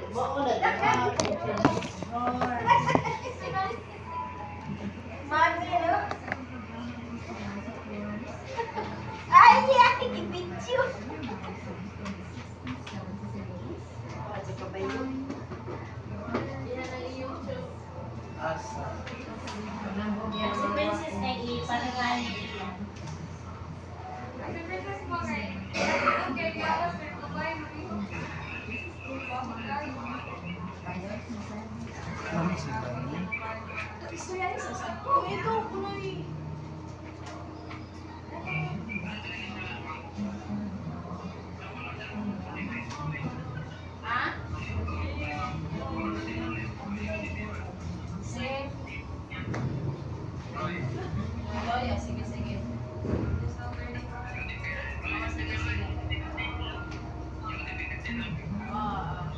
Ay, ay, gibidyo. Asa. Si Princess na ipanangan. Ano si Bani? Ito, kunoy. Ha? Sige, sige. Sige, sige. Ah.